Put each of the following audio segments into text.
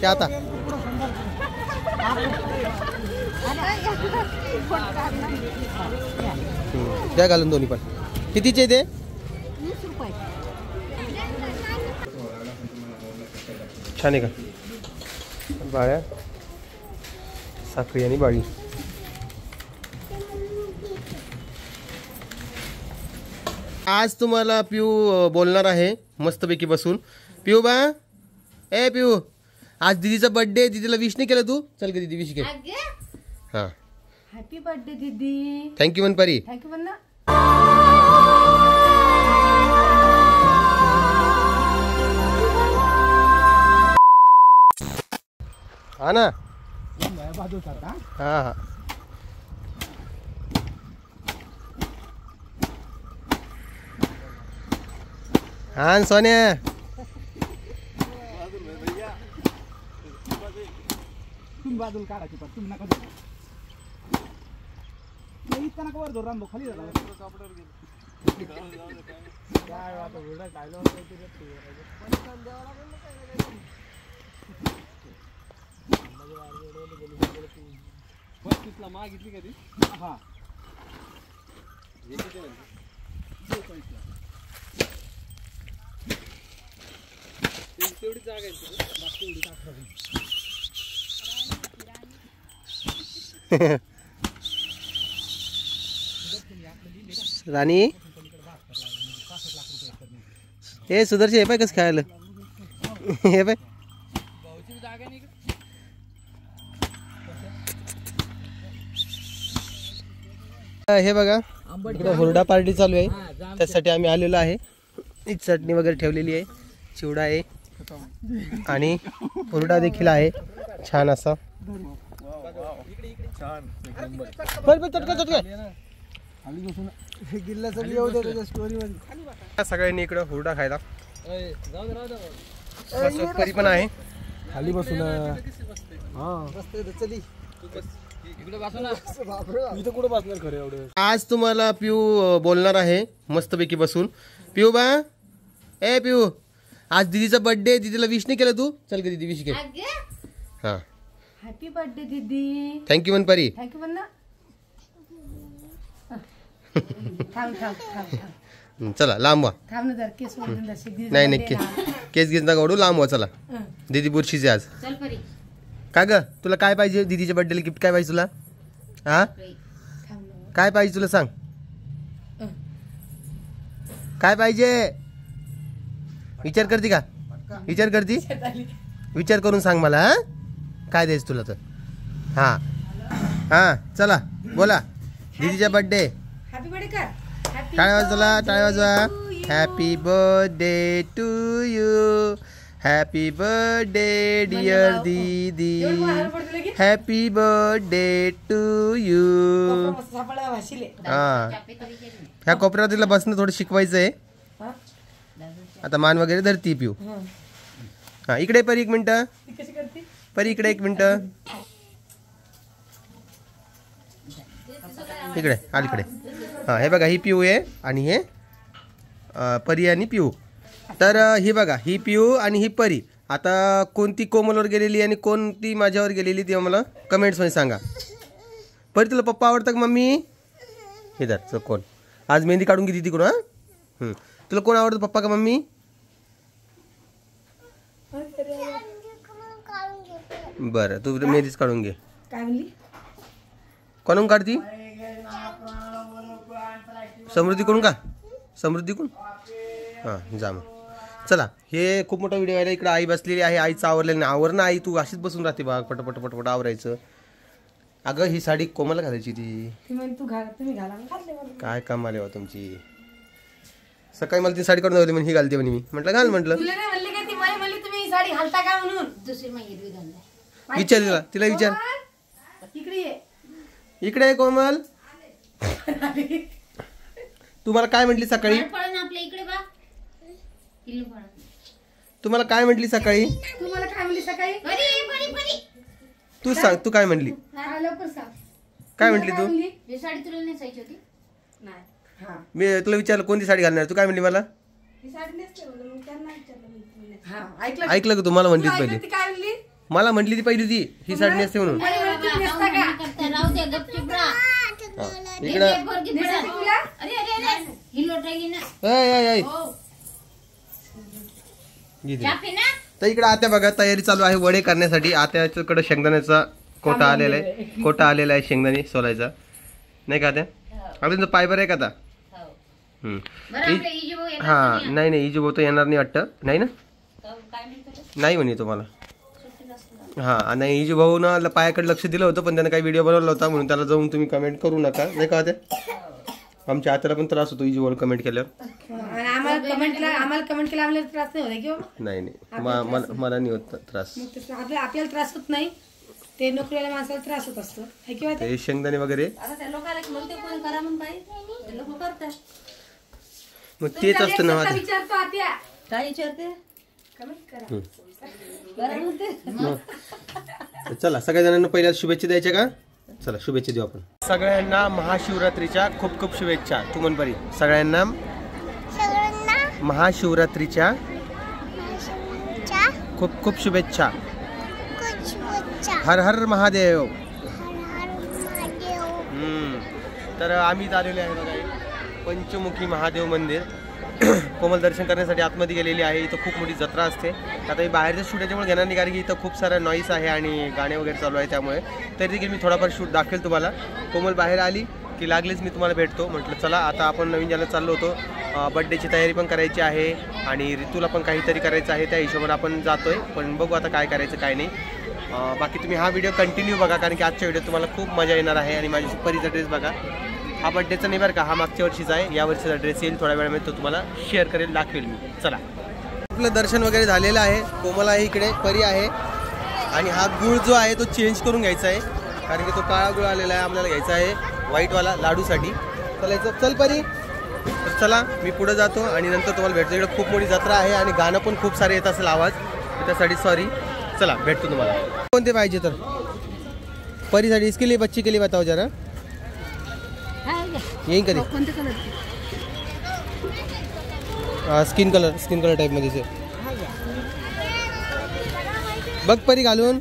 ते आता द्या घालून दोन्ही पण. कितीचे ते? 20 रुपये. छान आहे का? बाळ्या, साखळी आणि बाळी. आज तुम्हाला पिऊ बोलणार आहे मस्तपैकी बसून. पिऊ बा, ए पिऊ, आज दीदीचा बर्थडे. दीदीला विश नाही केलं तू? चल का दीदी विश घे. हां, हॅपी बर्थडे दीदी. थँक्यू म्हण परी. थँक्यू म्हण ना. हा ना. हा हा. हा सोन्या. तुम्ही बाजूला काढायची पण तुम्ही नका इतका नका वर धरून रामभाऊ खाली जाता काय आता वेळा डायलॉग मागितली कधी. हा तेवढी जागा आहे तेवढी राणी. हे सुदर्शन हे पाय कसं खायला. हे पाय हे बघा, इकडे हुरडा पार्टी चालू आहे. त्यासाठी आम्ही आलेलो आहे. चटणी वगैरे ठेवलेली आहे, चिवडा आहे आणि हुरडा देखील आहे छान असा. सगळ्यांनी इकडं हुरडा खायला. परी पण आहे खाली बसून. आज तुम्हाला पिऊ बोलणार आहे मस्तपैकी बसून. पिऊ बा, ए पिऊ, आज दीदीचा बर्थडे. दीदीला विश नाही केलं तू? चल का दीदी विश घे. हां, हॅपी बर्थडे दीदी. थँक्यू म्हण परी. थँक्यू म्हण ना. थांब थांब थांब थांब. चला लांब व्हा. थांब ना जर केस ओढून जर शिक. नाही नाही, केस घेत नका ओढू, लांब व्हा. चला, दीदी बुरशीचे आज. चल परी. काय ग, तुला काय पाहिजे? दीदीच्या बर्थडेला गिफ्ट काय पाहिजे तुला? हा, काय पाहिजे तुला सांग. काय पाहिजे विचार करते का? विचार करते, विचार करून सांग मला. हा, काय द्यायचं तुला तर. हा हा, चला बोला. दीदीचा बर्थडे. हॅपी बर्थडे कर. टाळ्या वाजवा तुला, टाळ्या वाजवा. Happy birthday to you. Happy birthday dear didi. Happy birthday to you. हा, ह्या कोपऱ्यावर तिला बसणं थोडं शिकवायचं आहे. आता मान वगैरे धरती पिऊ. हा, इकडे परी एक मिनिट. परी इकडे एक मिनिट. इकडे अलीकडे. हा, हे बघा, ही पिऊ आहे आणि हे परी आणि पिऊ. तर ही बघा, ही पिऊ आणि ही परी. आता कोणती कोमलवर गेलेली आणि कोणती माझ्यावर गेलेली ती मला कमेंट्समध्ये सांगा. परी, तुला पप्पा आवडतं का मम्मी? हे धर कोण. आज मेहंदी काढून घेते तिकडून. हां, तुला कोण आवडतं, पप्पा का मम्मी? बरं, तू मेहंदीच काढून घे. काय म्हणली? कोणून काढती? समृद्धी कोण का? समृद्धी कोण? हां, जा मग. चला, हे खूप मोठा व्हिडिओ आहे. इकडे आई बसलेली आहे. आईचं आवरलेलं नाही. आवर ना आई, तू अशीच बसून राहते बा. पटपट पटपट आवरायचं. अगं, ही साडी कोमलला घालायची ती. तुम्ही घाला. काय कमाल आहे तुमची. सकाळी मला ती साडी काढून दाखवली, ही घालते म्हणे. मी म्हटलं घाल म्हटलं. विचार तिला विचार. इकडे कोमल, तुम्हाला काय म्हटली सकाळी? तुम्हाला काय म्हटली सकाळी? तुम्हाला काय म्हणली सकाळी? तू सांग, तू काय म्हणली? काय म्हटली तू? मी तुला विचारलं कोणती साडी घालणार, तू काय म्हणली मला? ऐकलं का तुम्हाला म्हणलीच पहिले? मला म्हटली ती पहिली ती ही साडी नेसते म्हणून. राहू दे गपचूप राहा. इकडं अरे ही लोटायली ना. चापी ना. तर इकडे आत्या बघा तयारी चालू आहे वडे करण्यासाठी. आत्याच्याकडे शेंगदाण्याचा कोटा आलेला आहे शेंगदाणे सोलायचा नाही का आत्या? आपल्या पाय बरं आहे का आता? हा नाही इजू भाऊ तर येणार नाही वाटतं नाही ना नाही म्हणे तुम्हाला. हा नाही इजू भाऊ ना पायाकडे लक्ष दिलं होतं पण त्यानं काही व्हिडिओ बनवला होता म्हणून त्याला जाऊन तुम्ही कमेंट करू नका नाही का आत्या? आमच्या आत्याला पण त्रास होतो इजू भाऊ कमेंट केल्यावर. आम्हाला कमेंट केला आम्हाला त्रास नाही होता किंवा नाही मला नाही होत त्रास. आपल्याला त्रास होत नाही ते नोकरीला माणसाला त्रास होत असतो किंवा ते शेंगदाणे वगैरे मग तेच असतं ना. विचारतो आत्या काय विचारते? चला सगळ्या जणांना पहिल्या शुभेच्छा द्यायच्या का? चला शुभेच्छा देऊ आपण. सगळ्यांना महाशिवरात्रीच्या खूप खूप शुभेच्छा. तू म्हण बरी. सगळ्यांना महाशिवरात्रीच्या खूप खूप शुभेच्छा. हर हर महादेव. तर आम्ही आलेलो आहे बघा पंचमुखी महादेव मंदिर. कोमल दर्शन करण्यासाठी आतमध्ये गेलेली आहे. इथं खूप मोठी जत्रा असते. आता मी बाहेरचं शूट याच्यामुळे घेणार नाही कारण की इथं खूप सारा नॉईस आहे आणि गाणे वगैरे चालू आहे त्यामुळे. तरी देखील मी थोडाफार शूट दाखवेल तुम्हाला. कोमल बाहेर आली की लागलीच मी तुम्हाला भेटतो. म्हटलं चला आता आपण नवीन ज्याला चाललो होतो. बड्डेची तयारी पण करायची आहे आणि ऋतूला पण काहीतरी करायचं आहे त्या हिशोबाने आपण जातोय. पण बघू आता काय करायचं काय नाही. बाकी तुम्ही हा व्हिडिओ कंटिन्यू बघा कारण की आजच्या व्हिडिओ तुम्हाला खूप मजा येणार आहे. आणि माझी परीचा ड्रेस बघा. हा बड्डेचा नाही बरं का हा मागच्या वर्षीचा आहे. या वर्षीचा ड्रेस येईल थोड्या वेळामध्ये तो तुम्हाला शेअर करेल दाखवेल मी. चला आपलं दर्शन वगैरे झालेलं आहे. कोमल आहे इकडे परी आहे आणि हा गुळ जो आहे तो चेंज करून घ्यायचा आहे कारण की तो काळा गुळ आलेला आहे. आपल्याला घ्यायचा आहे व्हाईटवाला लाडूसाठी. चलायचं चल परी. तर चला मी पुढे जातो आणि नंतर तुम्हाला भेटतो. इकडे खूप मोठी जत्रा आहे आणि गाणं पण खूप सारे येत असेल आवाज त्यासाठी सॉरी. चला भेटतो तुम्हाला. कोणते पाहिजे तर परीसाठी इसके लिए बच्ची के लिए बताओ जरा. येईन कधी स्किन कलर टाइप मध्ये बघ परी घालून.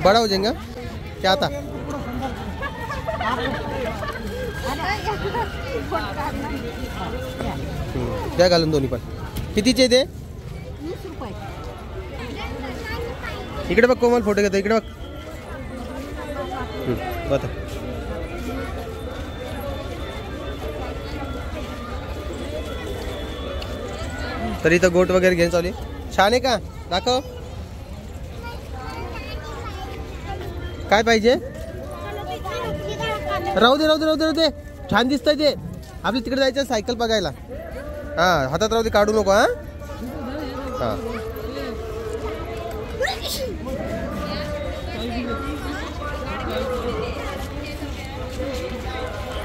बडा हो जाएगा क्या आता. द्या घालून दोन्ही पण. कितीचे ते? इकडे बघ कोमल फोटो घेतो. इकडे बघ बता. तर इथं गोट वगैरे घेऊन चालू. छान आहे का? दाखव काय पाहिजे. राहू दे छान दिसतंय ते. आपल्या तिकडे जायचं सायकल बघायला. हा हातात राहू दे काढू नको. हा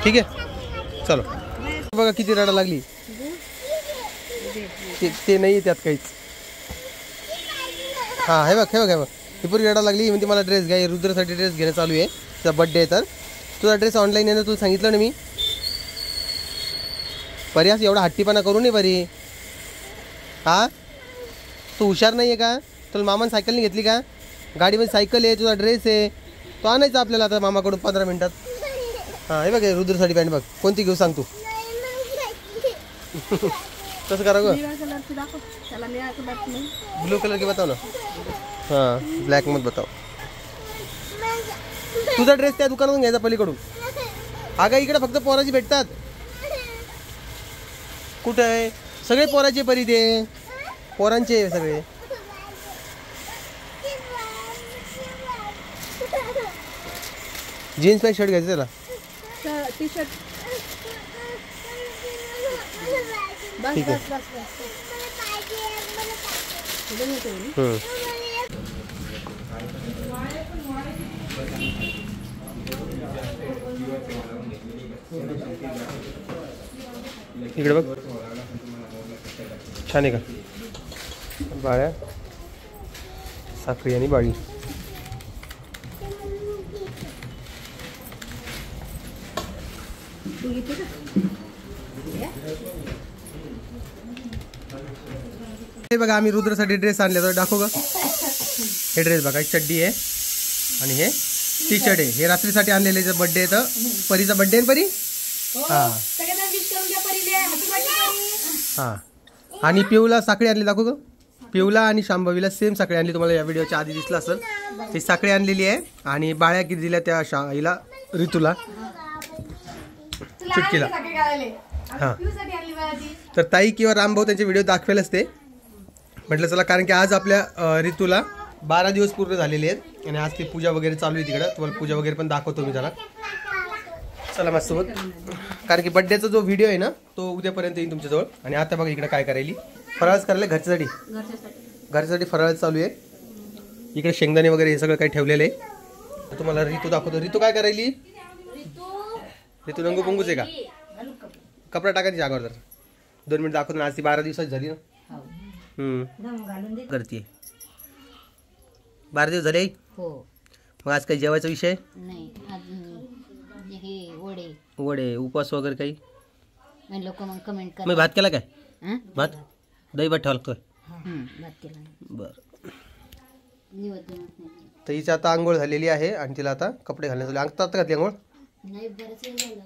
ठीक आहे चलो. बघा किती रडा लागली. ते नाही त्यात काहीच. हा हे बघ ही पुरी रडा लागली म्हणजे मला ड्रेस घ्या. रुद्रसाठी ड्रेस घेणं चालू आहे. त्याचा बड्डे आहे तर तुझा ड्रेस ऑनलाईन येणं तू सांगितलं ना मी. पर्यास एवढा हट्टीपणा करू नये बरी. हा तू हुशार नाही आहे का? तुला मामाने सायकल नाही घेतली का? गाडीमध्ये सायकल आहे तुझा ड्रेस आहे तो आणायचा आपल्याला आता मामाकडून 15 मिनिटात. हां हे बघ रुद्रसाठी पॅन्ट बघ कोणती घेऊ सांग तू. कसं करा गं. ब्लू कलर की बताव ना. हां ब्लॅक मध्ये बताव. तुझा ड्रेस त्या दुकानातून घ्यायचा पलीकडून. अगं इकडे फक्त पोराची भेटतात. कुठे आहे सगळे पोराचे परी ते पोरांचे सगळे. जीन्स पॅन्ट शर्ट घ्यायचं त्याला. टी शर्ट ठीक आहे. इकडे बघ छान आहे का. बाळ्या साखरी आणि बाळी. हे बघा आम्ही रुद्रसाठी ड्रेस आणले तर दाखव ग. हे ड्रेस बघा, चड्डी आहे आणि हे टी शर्ट आहे. हे रात्रीसाठी आणलेले बर्थडे तर परीचा बर्थडे आहे परी. हा हा. आणि पिऊला साखळी आणली दाखव ग. पिऊला आणि शांभवीला सेम साखळी आणली. तुम्हाला या व्हिडिओच्या आधी दिसला असेल. ती साखळी आणलेली आहे. आणि बाळ्या किती दिल्या त्या हिला ऋतूला चुटकीला. हा. तर ताई किंवा रामभाऊ त्यांचे व्हिडिओ दाखवेलच ते. म्हटलं चला, कारण की आज आपल्या ऋतूला 12 दिवस पूर्ण झालेले आहेत आणि आज ती पूजा वगैरे चालू आहे तिकडं. तुम्हाला पूजा वगैरे पण दाखवतो मी त्याला. चला माझ्यासोबत, कारण की बड्डेचा जो व्हिडिओ आहे ना तो उद्यापर्यंत येईल तुमच्याजवळ. आणि आता बघा इकडे काय करायली, फराळच करायला घरच्यासाठी फराळ चालू आहे. इकडे शेंगदाणे वगैरे हे सगळं काही ठेवलेलं आहे. तुम्हाला ऋतू दाखवतो. ऋतू काय करायली? ऋतू रंगू पंगूच आहे का? कपडा टाकायची जागावर जर 2 मिनिट दाखवतो. आज ती 12 दिवसाची झाली ना. करते 12 दिवस झाले. हो. मग आज काही जेवायचा विषय नाही, आज हे वडे उपवास वगैरे काही लोक मग कमेंट कर. मग भात केला काय? हं? भात दही भात ठेवा लागतोय. भात केला. बरं. निवड तर हिची आता आंघोळ झालेली आहे आणि तिला आता कपडे घालण्यात आले. अंगतात घातली आंघोळ? नाही, बरंच वेळ झाला.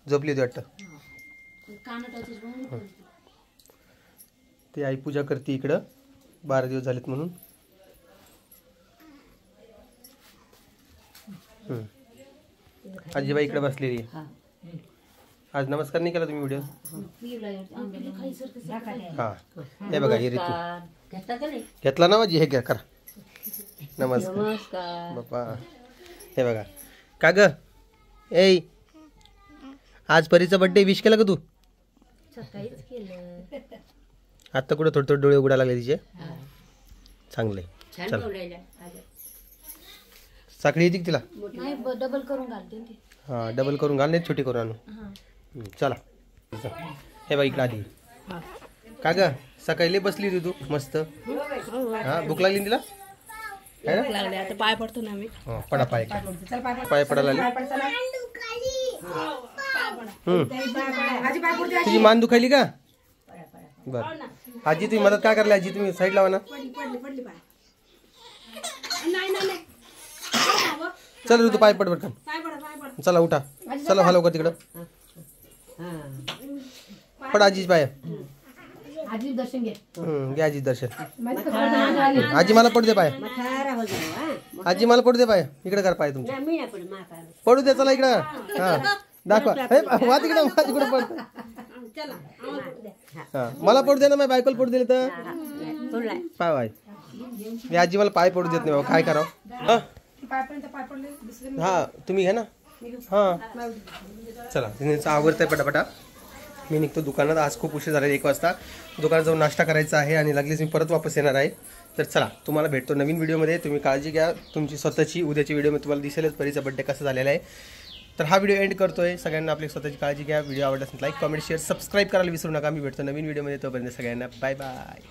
झोपली होती वाटतं. कानात ती आई पूजा करते इकडं. 12 दिवस झालेत म्हणून. आजीबाई इकडे बसलेली आहे. आज नमस्कार नाही केला तुम्ही व्हिडिओ? हा. हे बघा ही ऋतू घेतला ना माझी. हे घ्या करा नमस्कार बाप्पा. हे बघा का ग. ए आज परीचा बर्थडे विश केला का तू? आता कुठं थोडे थोडे डोळे उघडायला लागले तिचे. चांगले. साखळी येते तिला? डबल करून घालते. हा डबल करून घाल, नाही छोटी करून आणू. चला. हे बघ इकडे आधी का ग. सकाळी लई बसली होती तू मस्त. हा भूक लागली तिला? आता पाय पडतो ना आम्ही. पडा पाय. पाय पडायला तुझी मान दुखायली का? बर आजी तुम्ही मदत काय करली? आजी तुम्ही साईड लावा ना. चल ऋतू पाय पड बरं. चला उठा. चला हलव का तिकडं. पड आजीच पाय. आजी दर्शन घे. घे आजी दर्शन. आजी मला पडू दे पाय. आजी मला पडू दे पाय. इकडे कर पाय तुमचे. पडू दे. चला इकडं. हा दाखवा. वा तिकडं. वा तिकडं पड. हा मला पडू दे ना. माझ्या बायकोला पडू दिले तर पाय वाय. मी आजी मला पाय पडू देत नाही बाबा. काय करावं. हा तुम्ही घ्या ना. हा चला आवडतंय पटापटा. मी निघतो दुकानात. आज खूप उशीर झाला. 1 वाजता दुकानात जाऊन नाश्ता करायचा आहे आणि लागलीच मी परत वापस येणार आहे. तर चला तुम्हाला भेटतो नवीन व्हिडिओमध्ये. तुम्ही काळजी घ्या तुमची स्वतःची. उद्याच्या व्हिडिओमध्ये तुम्हाला दिसेलच परीचा बड्डे कसा झालेला आहे. तर हा व्हिडिओ एंड करतोय. सगळ्यांना आपली स्वतःची काळजी घ्या. व्हिडिओ आवडला असेल लाईक कमेंट शेअर सबस्क्राईब करायला विसरू नका. मी भेटतो नवीन व्हिडिओमध्ये. तोपर्यंत सगळ्यांना बाय बाय.